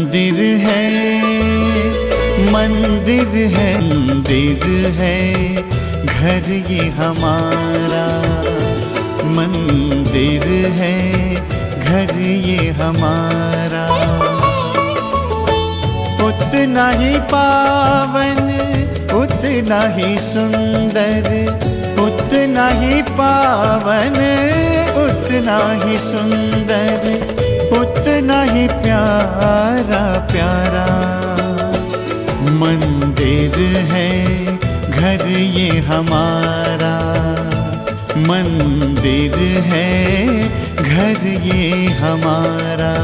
मंदिर है, मंदिर है, मंदिर है घर ये हमारा। मंदिर है घर ये हमारा। उतना ही पावन, उतना ही सुंदर, उतना ही पावन, उतना ही सुंदर, उतना ही प्यारा प्यारा। मंदिर है घर ये हमारा। मंदिर है घर ये हमारा।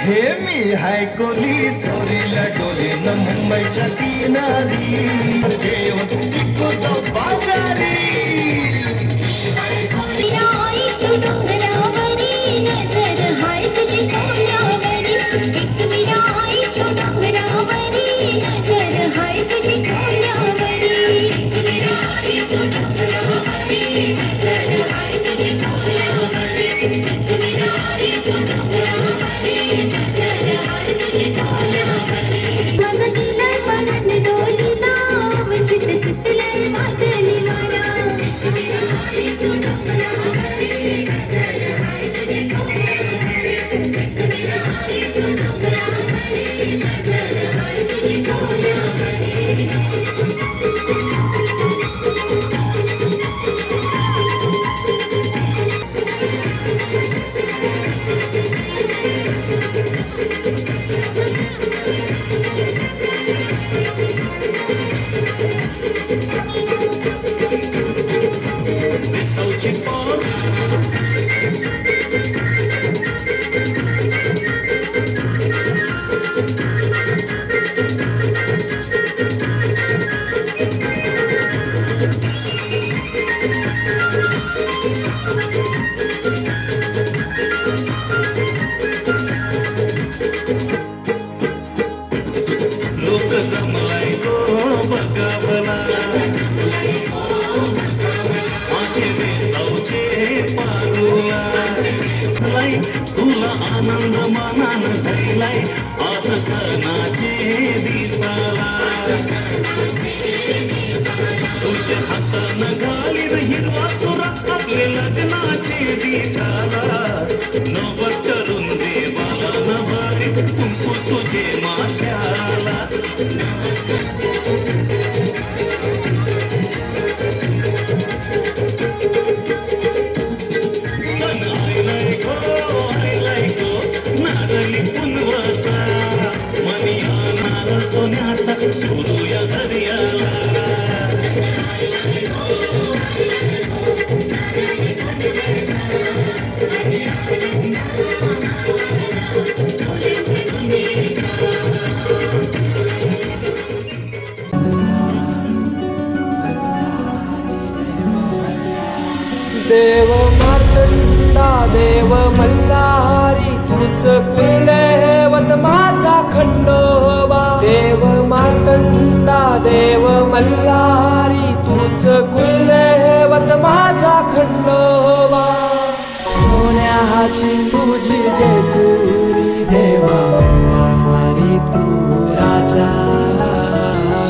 हे मी हाय कोली चोरीला डोलीनं मुंबईच्या किनारी जेवण पिकोचा बाजारी। तुला आनंद मनान धरलाय आज सणाचे दिसाला। तुझ्या हातानं घालीन हिरवा तुरा आपले लग्नाचे दिसाला। नवस करून देवाला नभारी कुंकू तुझे माथ्याला। सोन्याचा शोधूया दर्याला। देव मार्तंडा देव मल्हारी तूच कुलदैवत माझा खंडोबा। देव मार्तंडा देव मल्हारी तूच कुलदैवत माझा खंडोबा। सोन्याची तुझी जेजुरी देवा मल्हारी तू राजा।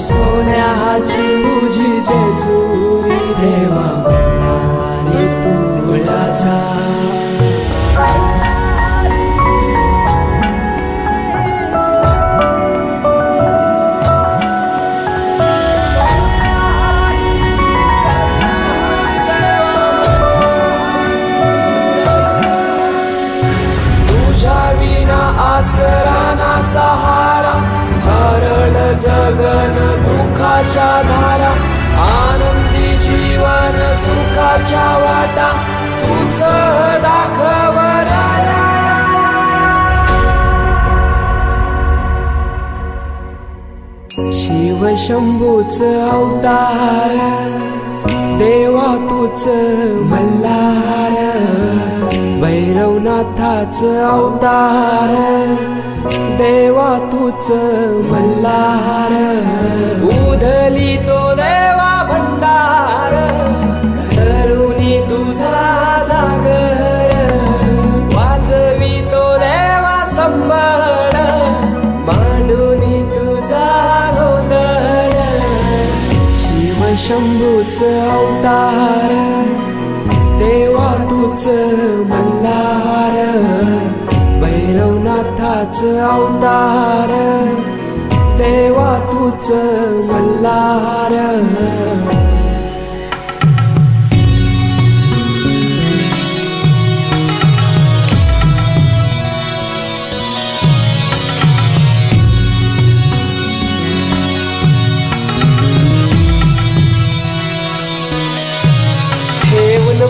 सोन्याची तुझी जेजुरी देवा मल्हारी तू राजा। आसरा ना सहारा हरळ जगन दुखाच्या धारा। आनंदी जीवन सुखाच्या वाटा तूच दाखव राया। शिव शंभूच अवतार देवा तूच मल्हार भैरवनाथाच अवतार देवा तूच मल्हार उधली तो देवा भंडार धरुणी तुझा जागर वाजवी तो देवा संबळ मांडुनी तुझा गोंधळ शिव शंभूच अवतार देवा तूच मल्हार भैरवनाथाच अवतार देवा तूच मल्हार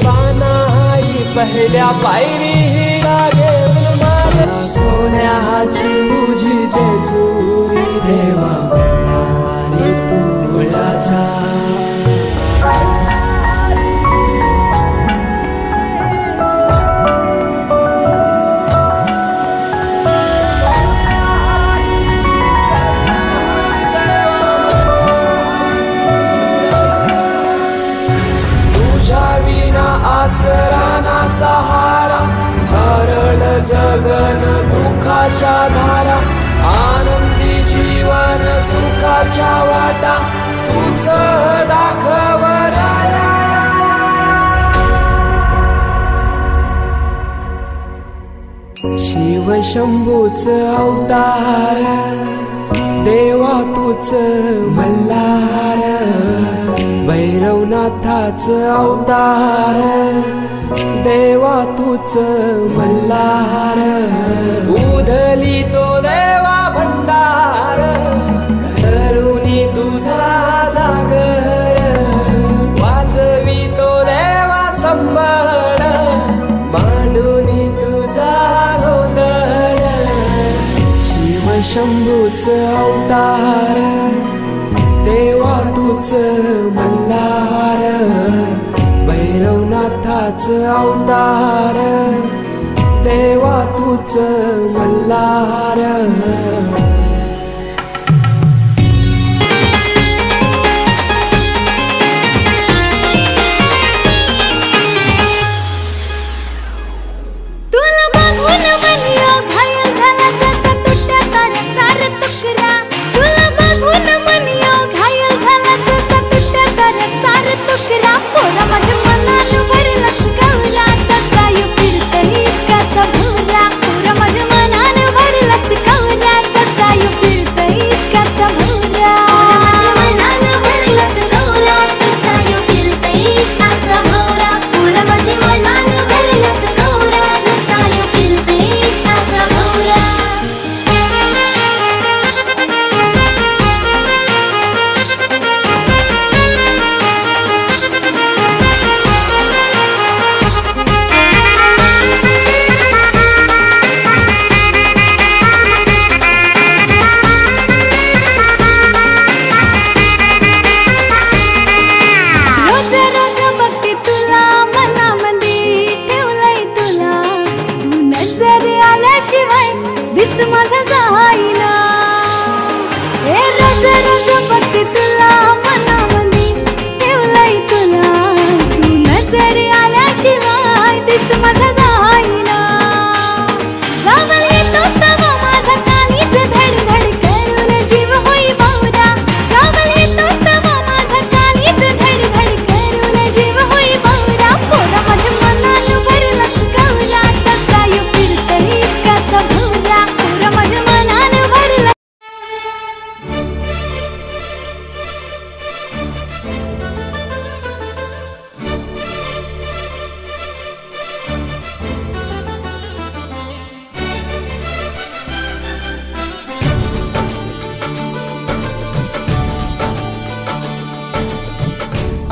बानाई पहिल्या पायरी लागेल मला सोन्याची तुझी जेजुरी देवा आणि तुळाचा आसराना सहारा हरळ जगन दुःखाच्या धारा आनंदी जीवन सुखाच्या वाटा तुझ दाखव राया शिव शंभूच अवतार देवा तूच मल्हार भैरवनाथाच अवतार देवा तूच मल्हार उधली तो देवा भंडार धरुणी तुझा जागर वाजवी तो देवा संबळ मांडुनी तुझा गोंधळ शिव शंभूच अवतार देवा तूच मल्हार भैरवनाथाच अवतार देवा तूच मल्हार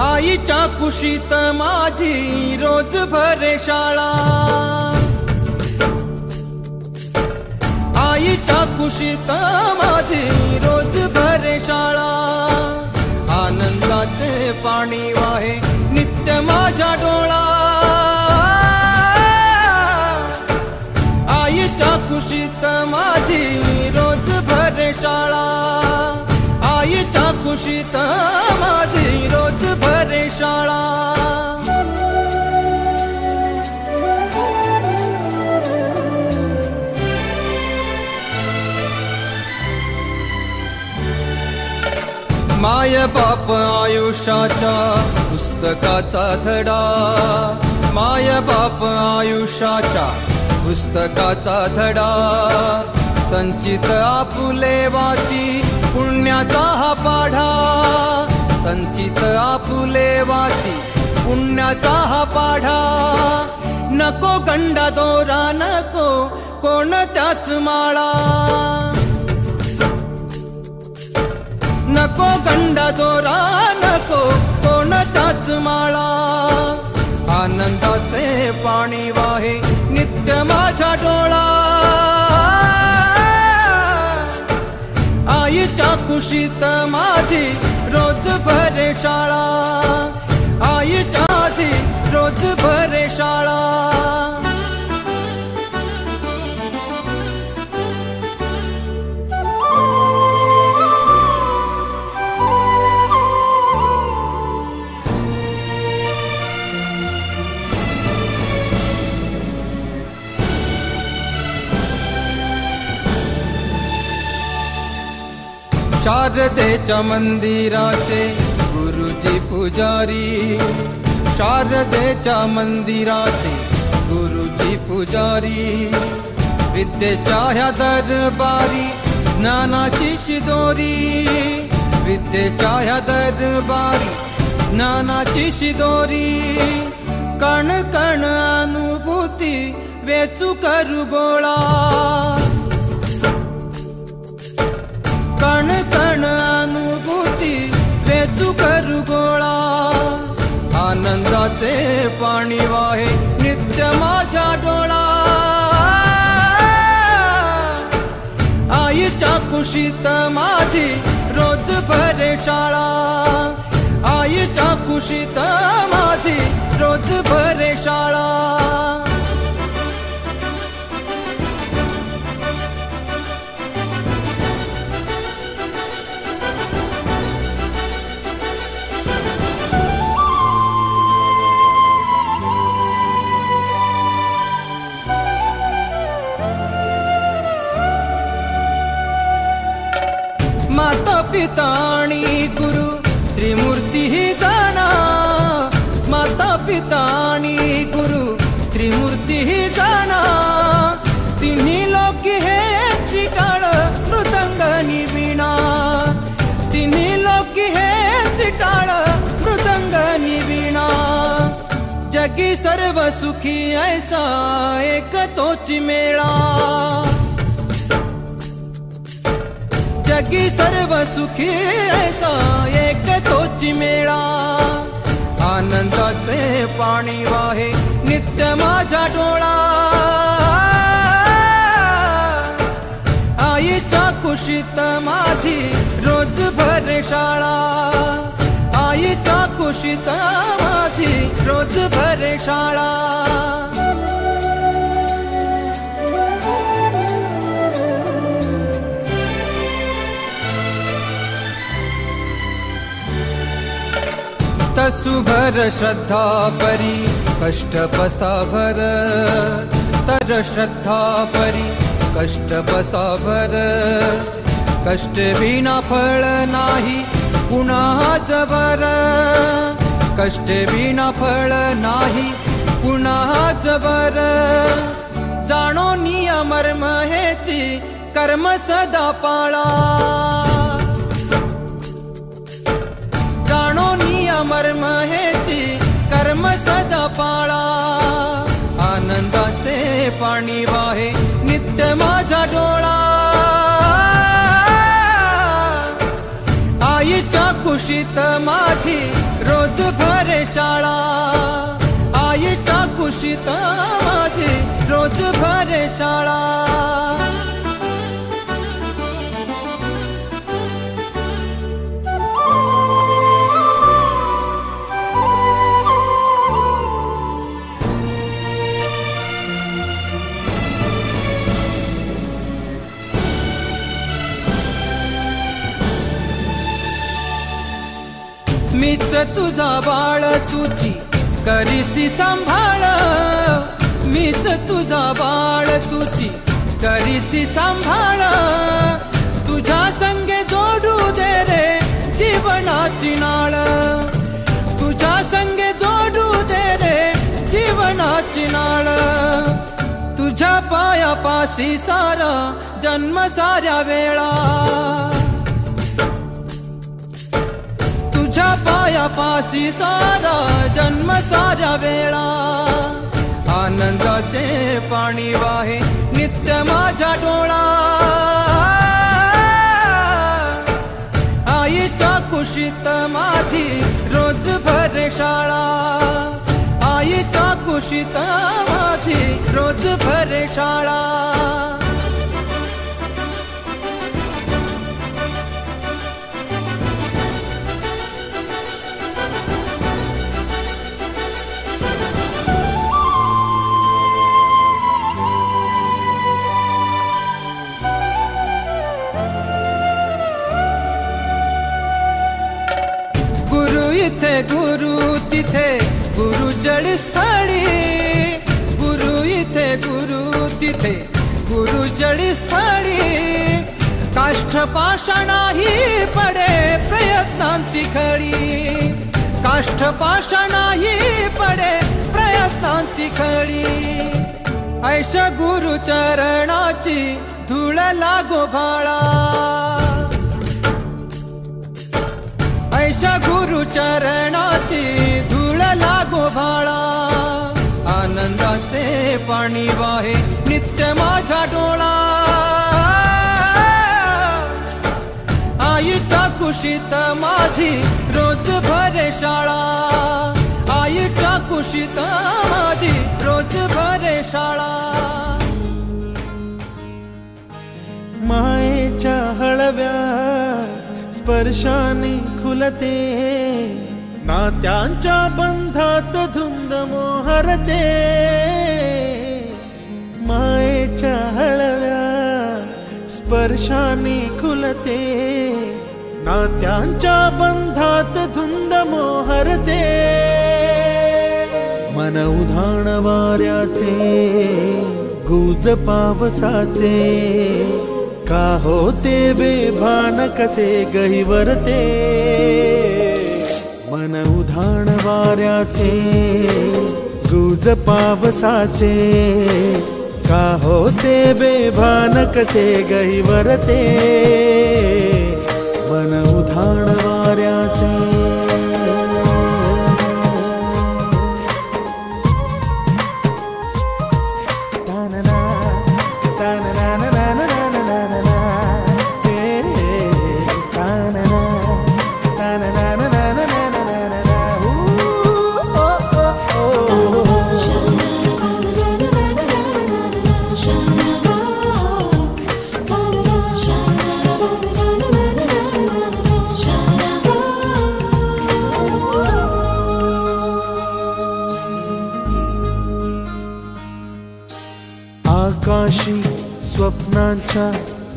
आईच्या कुशीत माझी रोज भरे शाळा, आईच्या कुशीत माझी रोज भरे शाळा. कुशीत माझी रोज भरे शाळा. माय बाप आयुष्याच्या पुस्तकाचा धडा, माय बाप आयुष्याच्या पुस्तकाचा धडा, संचित आपुले वाची पुण्याचा हा पाढा, संचित आपुले वाची पुण्याचा हा पाढा. नको गंडा दोरा नको कोणत्याच माळा, नको गंडा दोरा नको कोणताच माळा. आनंदाचे पाणी वाहे नित्य माझ्या डोळा, आईच्या कुशीत माझी रोज भरे शाळा, आईच्या माझी रोज भरे शाळा. शारदेच्या मंदिराचे गुरुजी पुजारी, शारदेच्या मंदिराचे गुरुजी पुजारी. विद्येच्या ह्या दरबारी ज्ञानाची शिदोरी, विद्येच्या ह्या दरबारी ज्ञानाची शिदोरी. कण कण अनुभूती वेचू करू गोळा, कण कण अनुभूती वेचू करू गोळा. आनंदाचे पाणी वाहे नित्य माझ्या डोळा, आईच्या कुशीत माझी रोज भरे शाळा, आईच्या कुशीत माझी रोज भरे शाळा. माता पिता आणि गुरु त्रिमूर्ती ही जाणा, माता पिता आणि गुरु त्रिमूर्ती ही जाणा. तिन्ही लोकी हे चिटाळ मृदंग नि वीणा, तिन्ही लोकी हे चिटाळ मृदंग नि वीणा. जगी सर्व सुखी ऐसा एक तोची मेळा, जगी सर्व सुखी ऐसा एक तोची मेळा. आनंदाचे पाणी वाहे नित्य माझ्या डोळा, आईच्या कुशीत माझी रोज भरे शाळा, आईच्या कुशीत माझी रोज भरे शाळा. तसुभर श्रद्धा परी कष्ट पसाभर, तर श्रद्धा परी कष्ट पसाभर. कष्ट विना फळ नाही पुन्हा जबर, कष्ट विना फळ नाही पुन्हा जबर. जाणो नियमर्म हेची कर्म सदा पाळा, जाणो नियमर्म हेची कर्म सदा पाळा. आनंदाचे पाणी वाहे नित्य माझ्या डोळा, आईच्या कुशीत माझी रोज भरे शाळा, आईच्या कुशीत माझी रोज भरे शाळा. मीच तुझा बाळ तुझी करीसी सांभाळ, मीच तुझा बाळ तुझी करीसी सांभाळ, तुझ्या संगे जोडू दे रे जीवनाची नाळ, तुझ्या संगे जोडू दे रे जीवनाची नाळ, तुझ्या पायापाशी सारा जन्म साऱ्या वेळा, तुझ्या पायापाशी सारा जन्म साऱ्या वेळा, आनंदाचे पाणी वाहे नित्य माझ्या डोळा, आईच्या कुशीत माझी रोज भरे शाळा, आईच्या कुशीत माझी रोज भरे शाळा. इथे गुरु तिथे गुरु जळस्थळी, गुरु इथे गुरु तिथे गुरु जळस्थळी, काष्ठ पाषाणाही पडे प्रयत्नांती खडी, काष्ठ पाषाणाही पडे प्रयत्नांती खडी, ऐशा गुरु चरणाची धूळ लागो भाळा, ऐशा गुरु चरणाची धूळ लागो भाळा, आनंदाचे पाणी वाहे नित्य माझ्या डोळा, आईच्या कुशीत माझी रोज भरे शाळा, आईच्या कुशीत माझी रोज भरे शाळा. मायेच्या हळव्या स्पर्शाने खुलते, नात्यांच्या बंधात धुंद मोहरते, मायेच्या हळव्या स्पर्शाने खुलते, नात्यांच्या बंधात धुंद मोहरते, मन उधाण वाऱ्याचे गुज पावसाचे, का होते बेभान कसे गहिवरते, मन उधाण वाऱ्याचे गुज पावसाचे, का होते बेभान कसे गहिवरते, मन उधाण वाऱ्याचे. आकाशी स्वप्नांच्या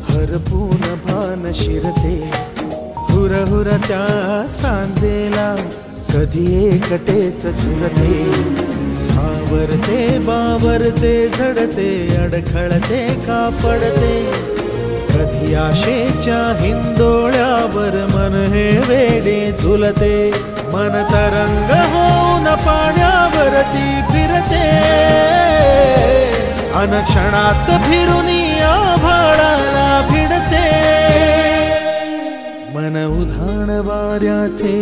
हरपून भान शिरते, हुरहुर त्या सांजेला कधी एकटेच झुलते, सावरते बावरते झडते अडखळते का पडते, कधी आशेच्या हिंदोळ्यावर मन हे वेडे झुलते, मन तरंग होऊन पाण्यावरती फिरते, अनक्षणात फिरून आभाळाला भिडते, मन उधाण वाऱ्याचे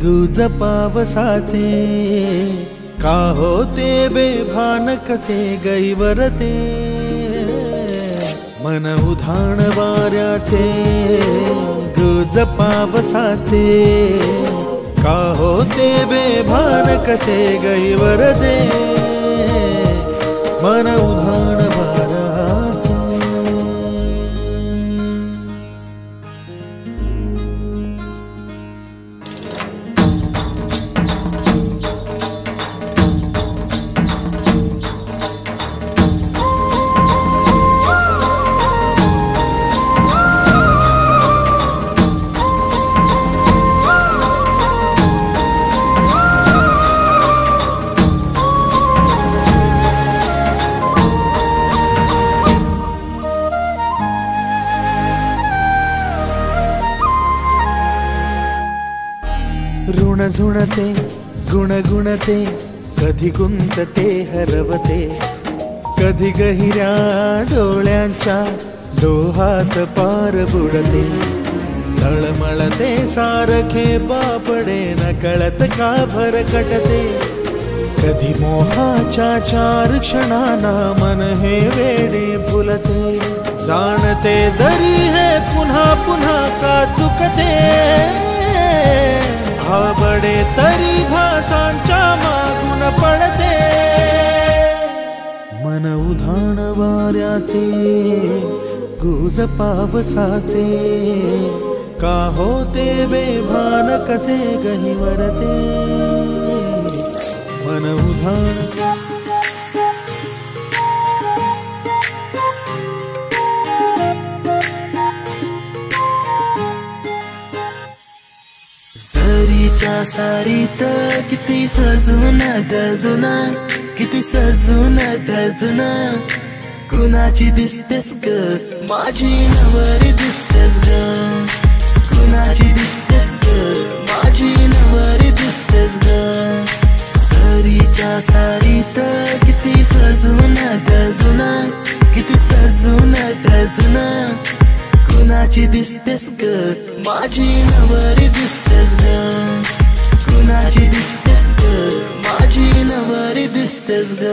गुज पावसाचे, का होते बेभान कसे गैवरते, मन उधाण वाऱ्याचे गुज पावसाचे, का होते बेभान कसे गैवरते, मन उधाण वाऱ्याचे. ऋण झुणते गुणगुणते कधी गुंतते हरवते कधी गहिऱ्या डोळ्यांच्या डोहात पार बुडते तळमळते सारखे बापडे न कळत का भरकटते कधी मोहाच्या 4 क्षणांना मन हे वेडे फुलते जाणते जरी हे पुन्हा पुन्हा का चुकते आवडे तरी भासांच्या मागून पडते मन उधाण वाऱ्याचे गुज पावसाचे का होते बेभान कसे गहिवरते मन उधाण सरीच्या सारीत किती सजून गजुना किती सजून गजुना कुणाची दिसतेस ग माझी नवरी दिसतेस ग कुणाची दिसतेस ग माझी नवरी दिसतेस ग सरीच्या सारीत किती सजून गजुना किती सजून गजुना कुणाची दिसतेस ग माझी नवरी दिसतेस ग कुणाची दिसतेस ग माझी नवरी दिसतेस ग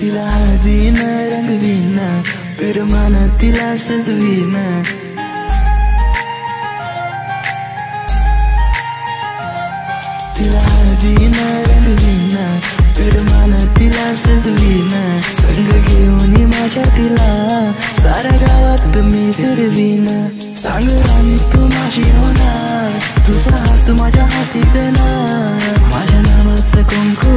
तिला हळदीन रंगवीन पिरमान तिला सजवीन तिला हळदीन रंगवीन पिरमान तिला सजवीन संग घेऊन माझ्या तिला साऱ्या गावात मी फिरवीन सांग राणी तू माझी होणार तुझा हात माझ्या हाती देणार माझ्या नावाचं कुंकू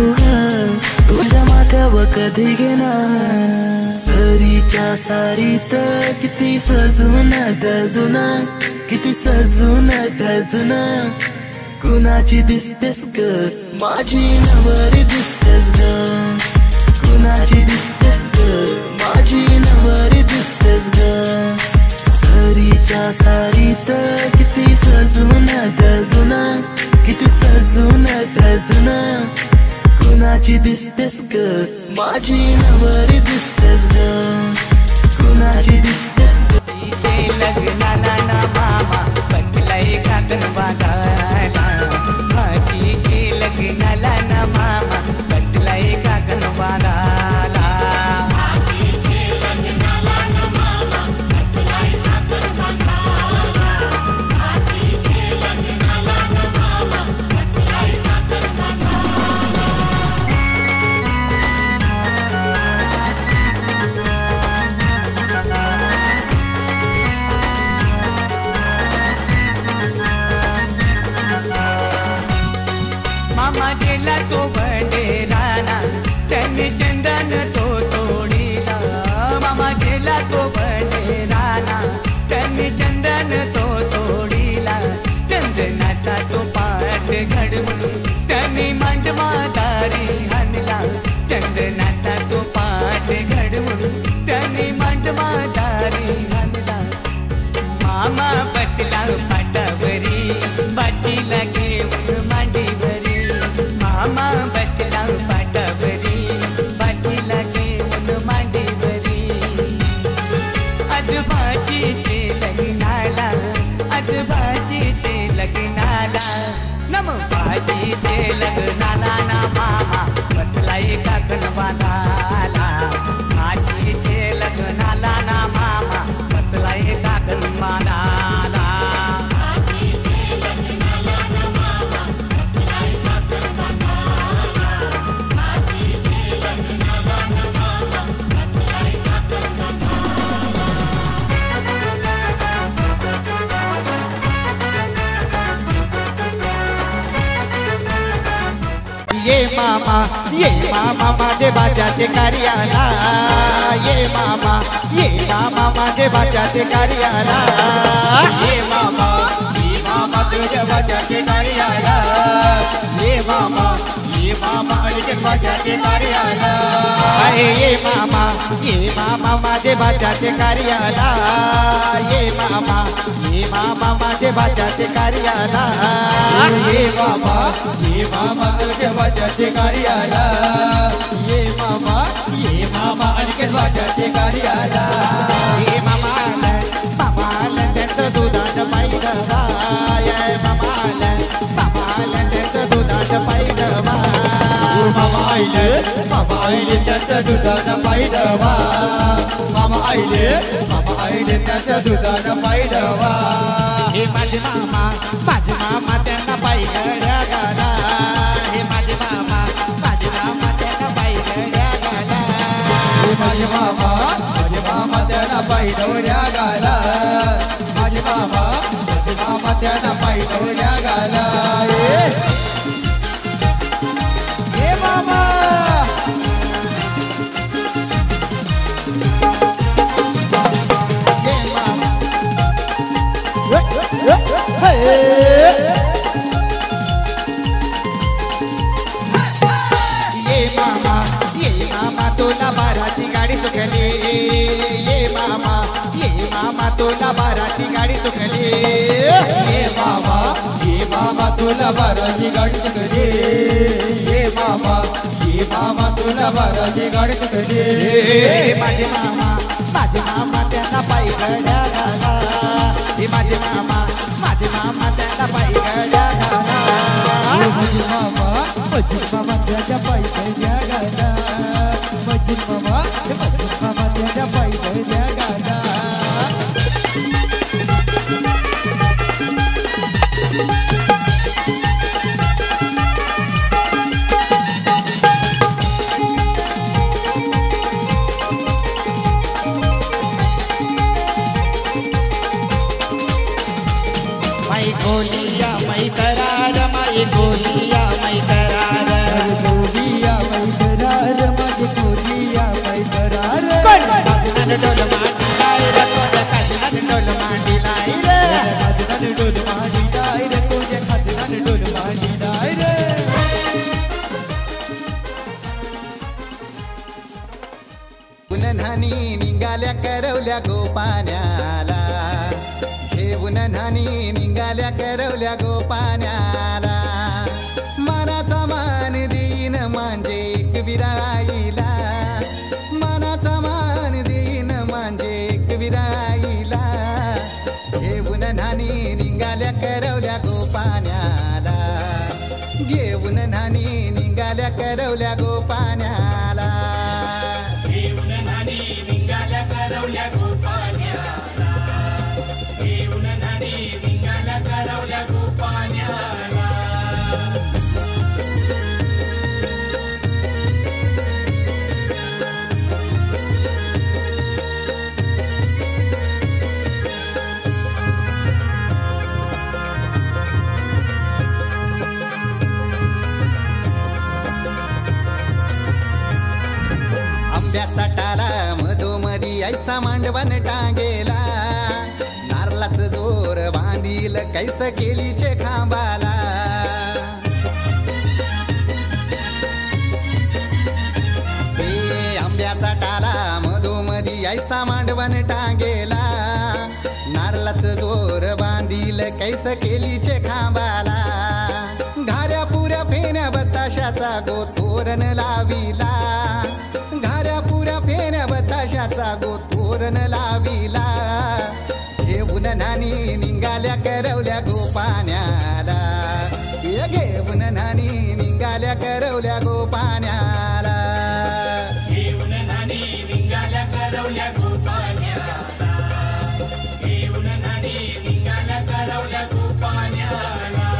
तुझ्या माथ्यावर कधी घेणार सरीच्या सारीत किती सजून गजुना किती सजून गजुना कुणाची दिसतेस ग माझी नवरी दिसतेस ग कुणाची दिसतेस ग माझी नवरी दिसतेस ग सरीच्या सारीत किती सजून गजुना किती सजून गजुना कुणाची दिसतेस ग माझी नवरी दिसतेस ग कुणाची दिसतेस ग लग्नाला ना मामा बसलाय काकण बागाला भाजीचे लग्नाला ना मामा बसलाय काकण बागाला मामा गेला तो बंडेराना त्यांनी चंदन तो तोडीला मामा गेला तो बंडेराना त्यांनी चंदन तो तोडीला चंदनाचा तो पाठ घडवून त्यांनी मांडमादारी आणला चंदनाचा तो पाठ घडवून त्यांनी मांडमादारी आणला मामा बसला पाटावरी बाचीला घेऊन मांडीवरी मामा बसला पाटावरी बाचीला घेऊन मांडीवरी आजोबाजीचे लग्नाला आजोबाजीचे लग्नाला नम बाजीचे लग्नाला ना मामा बसलाय काकण बांधाला आजीचे लग्नाला ना मामा बसलाय काकण बांधाला ये मामा माझे बाजाचे कार्याला ये मामा माझे भाच्याचे कार्याला ये मामा तुझ्या भाच्याचे कार्याला ये मामा अलीकडे भाच्याचे कार्याला अरे ये मामा माझे भाच्याचे कार्याला ये मामा माझे भाच्याचे कार्याला ये मामा तुझ्या भाच्याचे कार्याला ये मामा अलीकडे भाच्याचे कार्याला ये मामा त्यांचं दुधाचं पाहिलं ये मामा त्यांचं दुधाचं पाहिलं मामा आईले त्याच्या दुधानं पाहिलं मामा आईले त्याच्या दुधानं पाहिलं हे माझे मामा त्यांना पाहिलं गाला हे माझे मामा त्यांना पाहिलं गाला हे माझे मामा त्यांना पाहिलं गाला माझे मामा त्यांना पाहिलं गाला ये मामा ये मामा तुला बाराची गाडी सुटली ये मामा तुला बाराची गाडी सुटली ये मामा तुला बाराची गाडी सुटली ये मामा तुला बाराची गाडी सुटली माझे मामा त्यांना पायी गड्या घाला हे माझे मामा त्यांना पायी गड्या घाला माझे मामा त्याच्या पायी गड्या घाला माझे मामा त्याच्या पायी गड्या घाला मै करार माई गोलिया मै करार गोलिया मै करार माझे गोलिया मै करार डोल मांडी लायला डोल मांडी लायला डोल मांडी लायला तुझ्या खाजनाने डोल मांडी लायला पुनन्हानी निघाल्या करवल्या गोपाण्याला घेऊन नानी निघाल्या करवल्या गोपाण्याला मनाचा मान देईन म्हणजे एक विराईला मनाचा मान देईन म्हणजे एक विराईला घेऊन नानी निघाल्या करवल्या गोपाण्याला घेऊन नानी निघाल्या करवल्या गोपाण्याला घेऊन नानी निघाल्या करवल्या गोपाण्याला घेऊन नानी निघाल्या करवल्या गोपाण्याला आंब्याचा टाला मधोमधी ऐसा मांडवण टांगेला नारळाच जोर बांधील कैस केलीचे खांबाला हे आंब्याचा टाला मधोमधी ऐसा मांडवण टांगेला नारळाच जोर बांधील कैस केलीचे खांबाला घाऱ्या पुऱ्या फेण्या बताशाचा गोतोरण लाविला घाऱ्या पुऱ्या फेण्या बताशाचा गोतोरण लाविला घेऊन नानी निघाल्या करवल्या गोपाण्याला घेऊन नानी निघाल्या करवल्या गोपाण्याला घेऊन नानी निघाल्या करवल्या गोपाण्याला घेऊन नानी निघाल्या करवल्या गोपाण्याला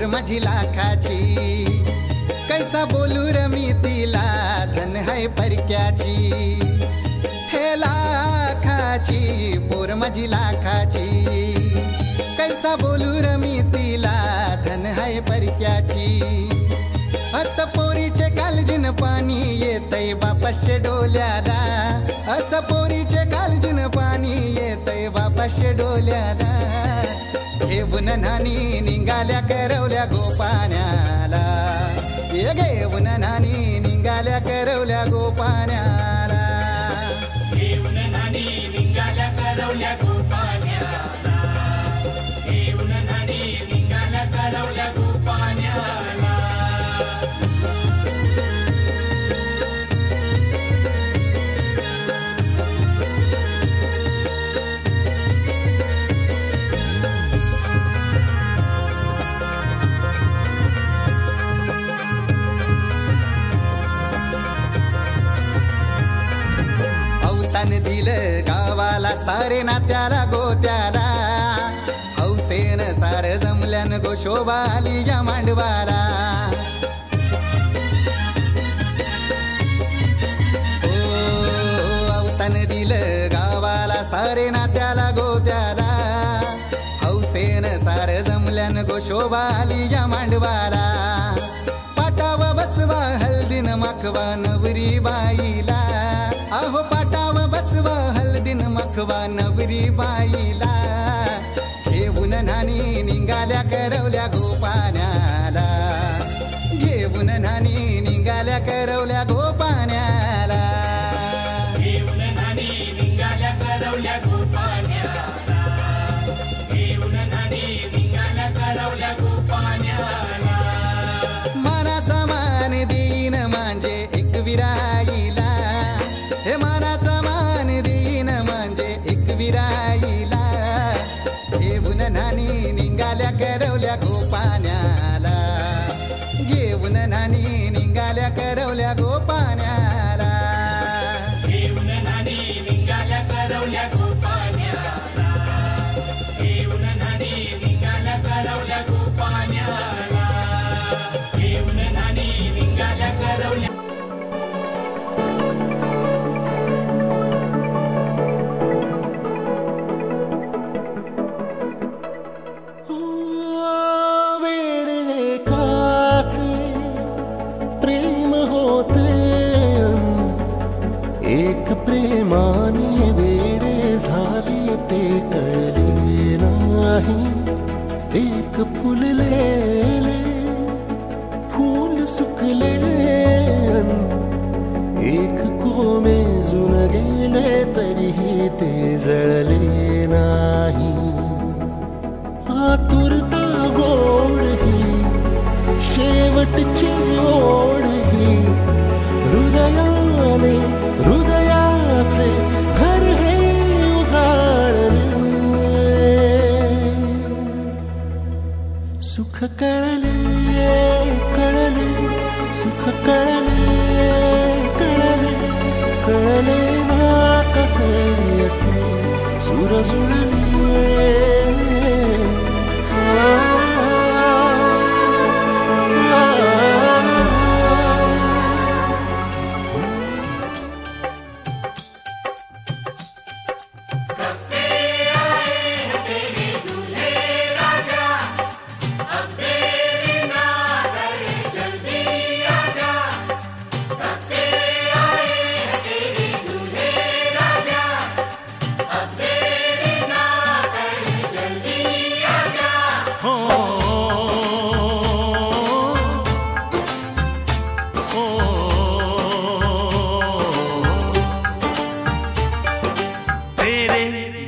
पोर माझी लाखाची, कैसा बोलू र मी तिला धन है परक्याची. हे लाखाची पोर माझी लाखाची, कैसा बोलू र मी तिला धन है परक्याची. असं पोरीचे कालजीन पाणी येतय बापाशे डोल्याला, असं पोरीचे कालजीन पाणी येतय बापाशे डोल्याला. घेऊन नानी निघाल्या करवल्या गोपाण्याला, ये घेऊन नानी निघाल्या करवल्या गोपाण्याला. घेऊन नानी निघाल्या करवल्या गोपाण्याला, घेऊन नानी निघाल्या करवल्या गोपाण्याला. दिलं गावाला सारे नात्याला गोत्याला, हौसेन सार जमल्यान गोशोबा आली या मांडवाला. अवतान दिलं गावाला सारे नात्याला गोत्याला, हौसेन सार जमल्यान गोशोबा आली या मांडवाला. पाटावा बसवा हल्दीन माखवा नवरी बाईला, अहो पाटावा बसवा हल्दीन मखवा नवरी बाईला. घेऊन नानी निघाल्या करवल्या गोपाण्याला, घेऊन नानी निघाल्या करवल्या गोपाण्याला. घेऊन नानी निघाल्या करवल्या गोपाण्याला, घेऊन नानी निघाल्या करवल्या गोपाण्याला. मानाचा मान देईन म्हणजे एक विराईला, हे मानाचा मान देईन म्हणजे एक विराईला. घेऊन नानी निघाल्या करवल्या गोपाण्याला, घेऊन नानी निघाल्या करवल्या गोपाण्याला. घेऊन नानी निघाल्या करवल्या गोपाण्याला, घेऊन नानी निघाल्या करवल्या गोपाण्याला. घेऊन नानी निघाल्या करवल्या. प्रेमाने वेडे झाले ते कळले नाही. एक फुललेले फूल सुकले, एक कोमेजून गेले तरीही ते जळले नाही. आतुरता गोड ही शेवटची ओढ ही, हृदयाने हृदयाचे घर हे उजाळले. सुख कळले कळले, सुख कळले कळले, कळले ना कसे असे सूर जुळले.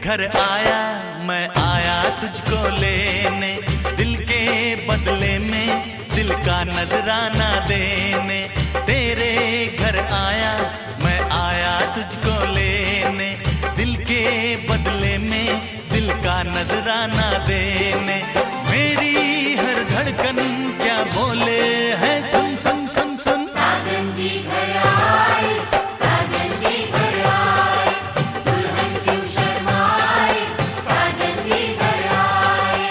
घर आया मैं आया तुझको लेने, दिल के बदले में दिल का नजराना देने. तेरे घर आया मैं आया तुझको लेने, दिल के बदले में दिल का नजराना देने. मेरी हर धड़कन क्या बोले है सुन सुन सुन सुन. साजन जी घर आए, साजन जी घर आए, दुल्हन क्यों शर्माए, साजन जी घर आए.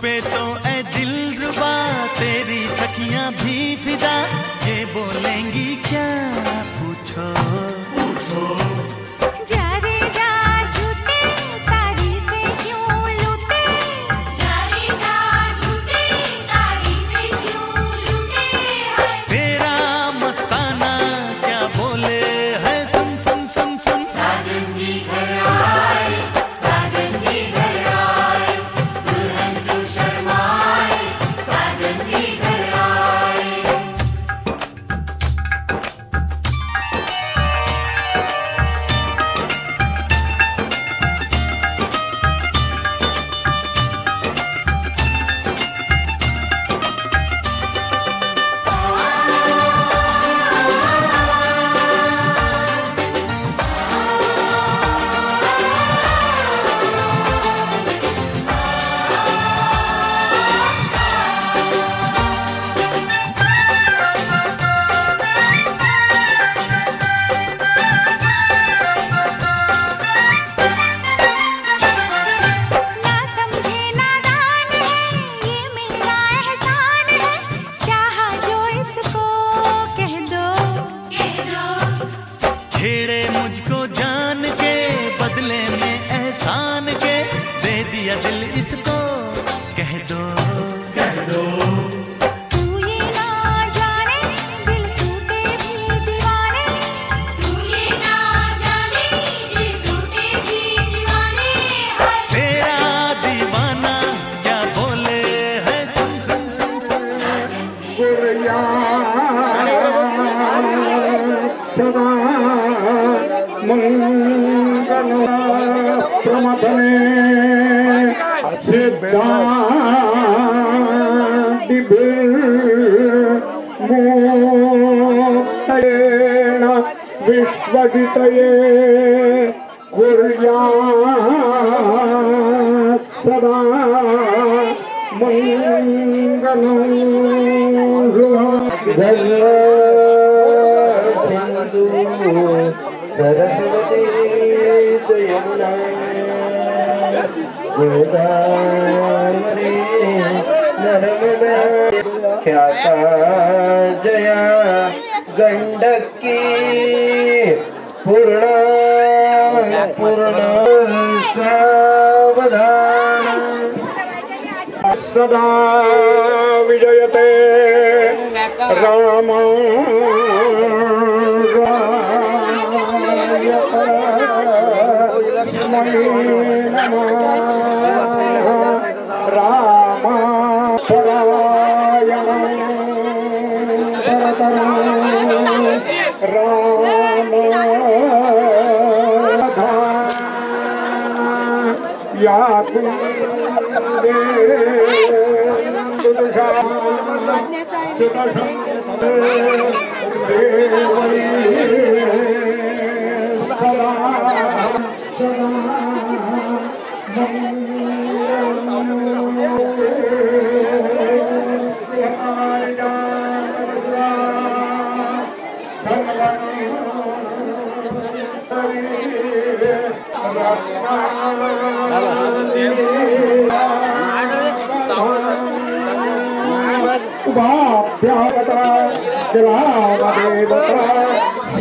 पे तो ऐ दिलरुबा तेरी सखियां भी फिदा, ये बोलेंगी क्या पूछो पूछो। जा रे जा झूठे तारीफें क्यों लूटे, जा रे जा झूठे तारीफें क्यों लूटे है। तेरा मस्ताना क्या बोले है, सुन सुन सुन सुन। साजन जी घर आए, साजन जी घर आए, दुल्हन क्यों शर्माए, साजन जी घर आए। ना समझे नादान है, ये मेरा एहसान है, चाहा जो इसको कह दो कह दो। छेड़े मुझको जान के बदले में एहसान के, दे दिया दिल इसको कह दो कह दो। तू ये ना जाने दिल टूटे भी दीवाने, तू ये ना जाने दिल टूटे भी दीवाने है। तेरा दीवाना क्या बोले है, सुन सुन सुन सुन। विश्वजितये कुर्यात् सदा मंगलं सिंधु सरस्वती जयमुना गोदावरी नर्मदा ख्याता जया गंडकी पूर्णा पूर्णा सावधान सदा विजयते राम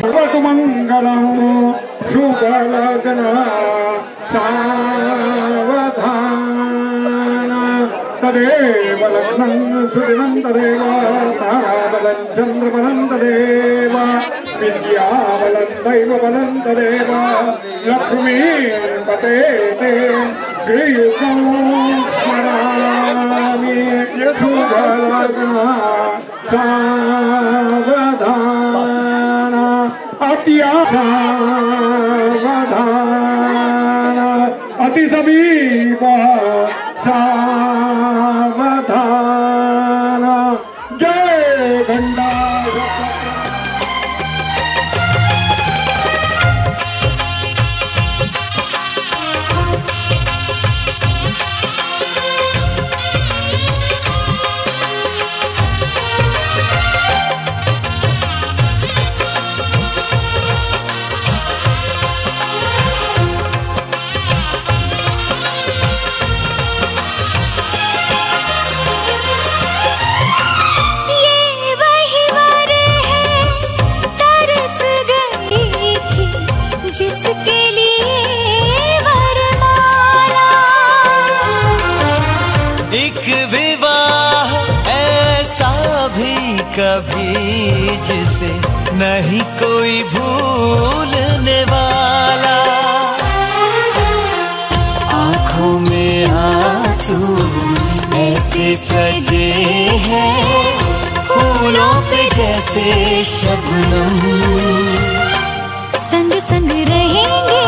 सर्वसुमंगलं शुभलग्न सावधान तदेव लग्नं सुदिनं तदेव ताराबलं चन्द्रबलं तदेव विद्याबलं दैवबलं तदेव लक्ष्मीपते ते श्रीयुतं स्मरामि शुभलग्न सावधान अत्यासावधान अतिसमीप सावधान जय भंडार। कभी जिसे नहीं कोई भूलने वाला। आँखों में आंसू ऐसे सजे हैं फूलों पे जैसे शबनम। संग संग रहेंगे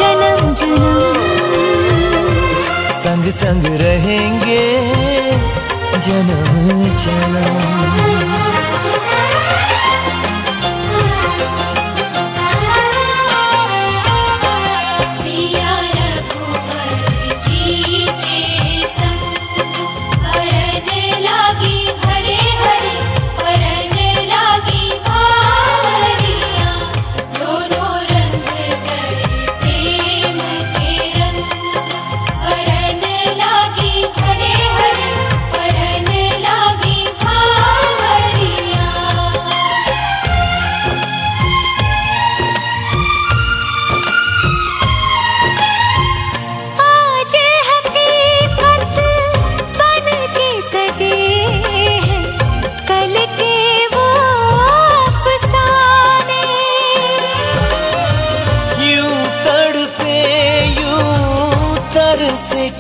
जन्म जन्म, संग संग रहेंगे जन्म जन्म।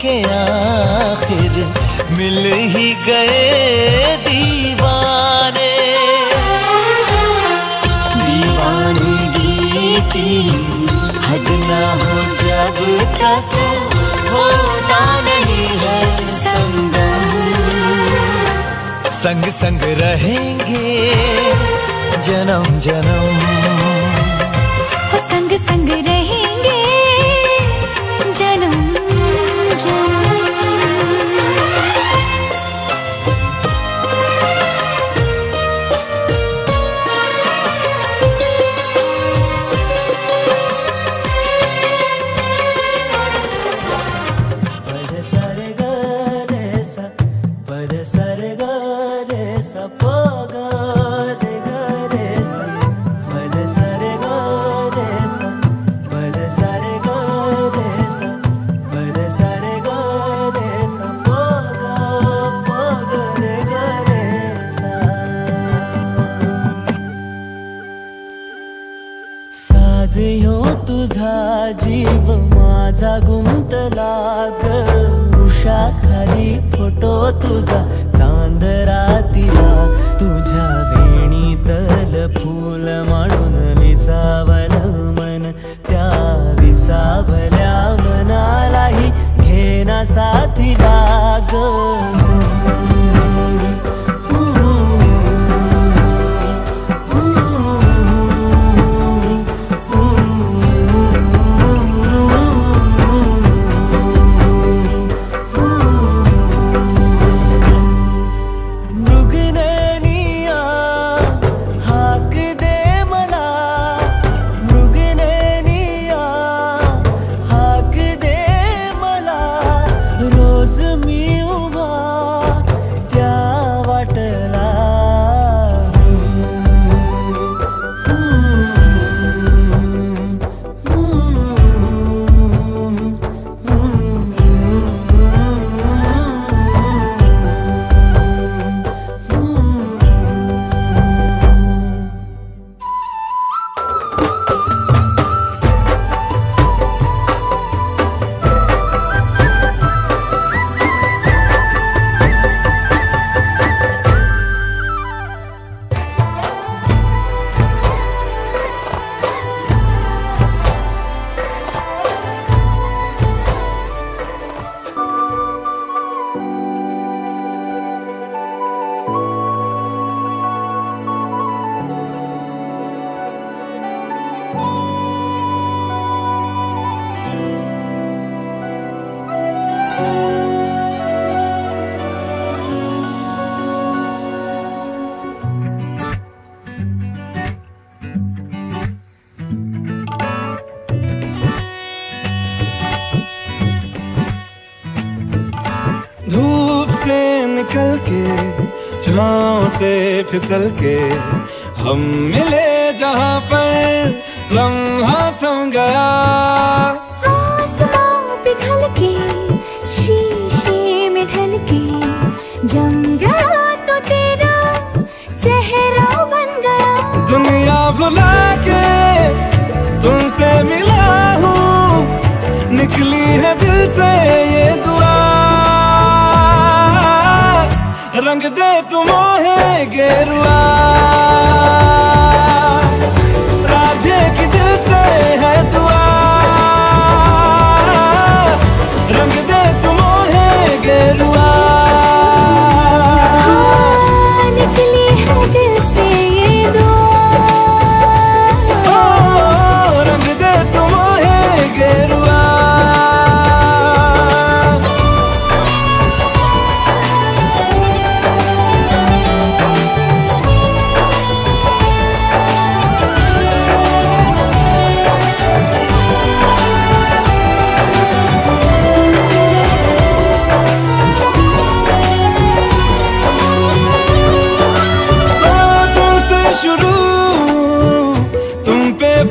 के आखिर मिल ही गए दीवाने। दीवानगी की हद ना हो जब तक होता नहीं है संगम। संग संग रहेंगे जन्म जन्म, हो संग संग रहेंगे जन्म जन्म। तुझा जीव माझा गुंतला ग। उषा खाली फोटो तुझा चांद रातीला, तुझ्या वेणीतल फूल म्हणून विसावल मन। त्या विसावल्या मनालाही घेना साथीला ग। धूप से निकल के छाँव से फिसल के हम मिले जहाँ पर लम्हा थम गया। आसमां पिघल के शीशे में ढल के जम गया तो तेरा निकली है दिल से ये दुआ, रंग दे तुम मोहे गेरुआ। राधे की दिल से है दुआ, रंग दे तुम मोहे गेरुआ। निकली है दिल से ये दुआ, रंग दे तुम मोहे गेरुआ।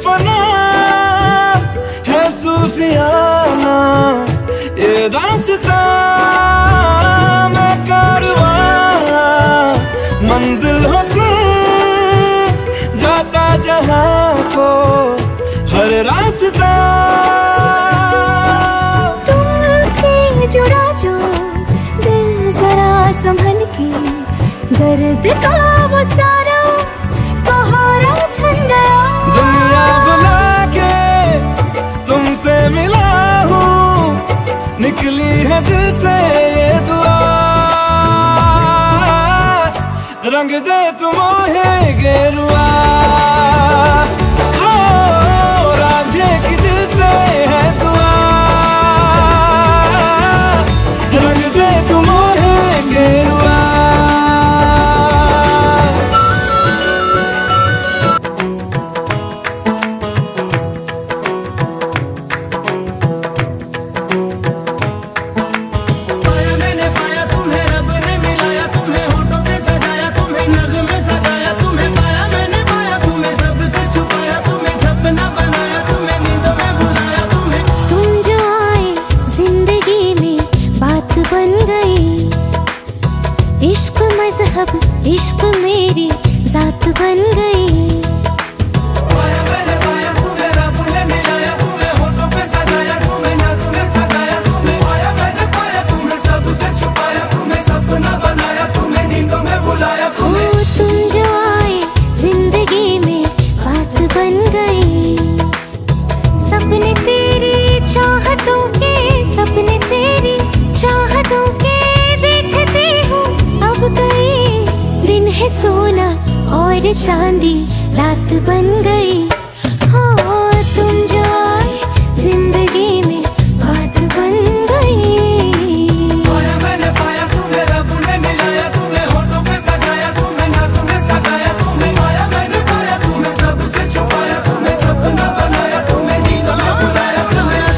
फना है सूफियाना ये दास्ता, मैं कारवां मंजिल हो तुम, जाता जहां को हर रास्ता। तुमसे जुड़ा जो दिल जरा संभल के, दर्द का वो सारा कोहरा छन गया। दुनिया बुला के तुमसे मिला हूँ, निकली है दिल से ये दुआ, रंग दे तुम मोहे गेरुआ। राधे की दिल से है दुआ, रंग दे तुम मोहे गेरुआ। इश्क मेरी जात बन गई। तुम जो आए जिंदगी में बात बन गई। सपने तेरी चाहतों के, सपने तेरी चाहतों के देखते हूँ अब गई। दिन है सोना और चांदी रात बन गई। हो तुम जो आए जिंदगी में बात बन गई। मैंने पाया तुम्हें, रब ने मिलाया तुम्हें, होठों पे सजाया तुम्हें, नाकों में सगाया तुम्हें। पाया मैंने पाया तुम्हें, सबसे छुपाया तुम्हें, सपना बनाया तुम्हें, नींदों में बुलाया तुम्हें।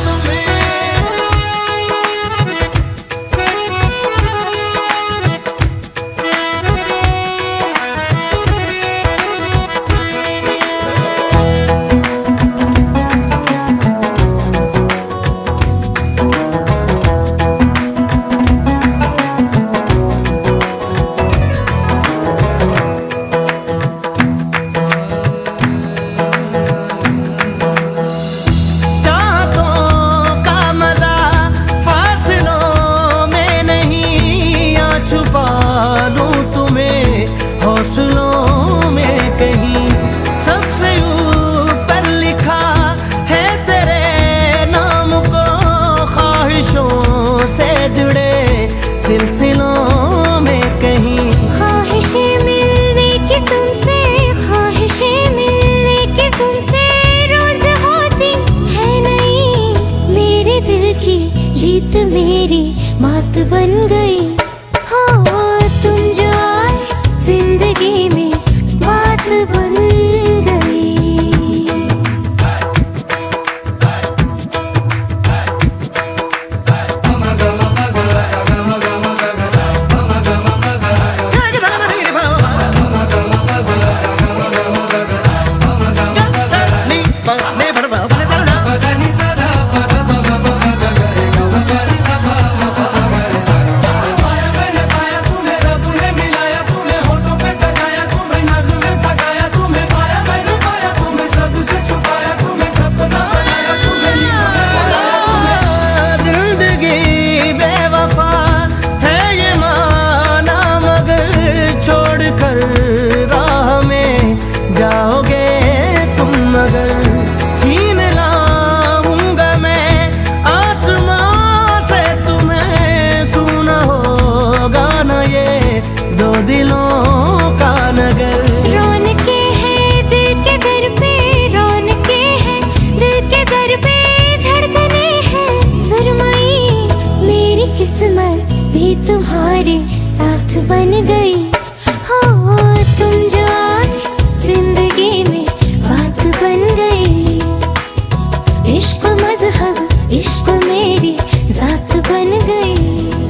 हौसलों में कहीं सबसे ऊपर लिखा है तेरे नाम को, ख्वाहिशों से जुड़े सिलसिलों में कहीं। ख्वाहिशें मिलने की तुमसे, ख्वाहिशें मिलने की तुमसे रोज होती है नहीं। मेरे दिल की जीत मेरी मात बन गई। हो तुम जो आए जिंदगी में बात बन गई। बन गई हो, तुम जो आए जिंदगी में बात बन गई। इश्क मजहब इश्क मेरी जात बन गई।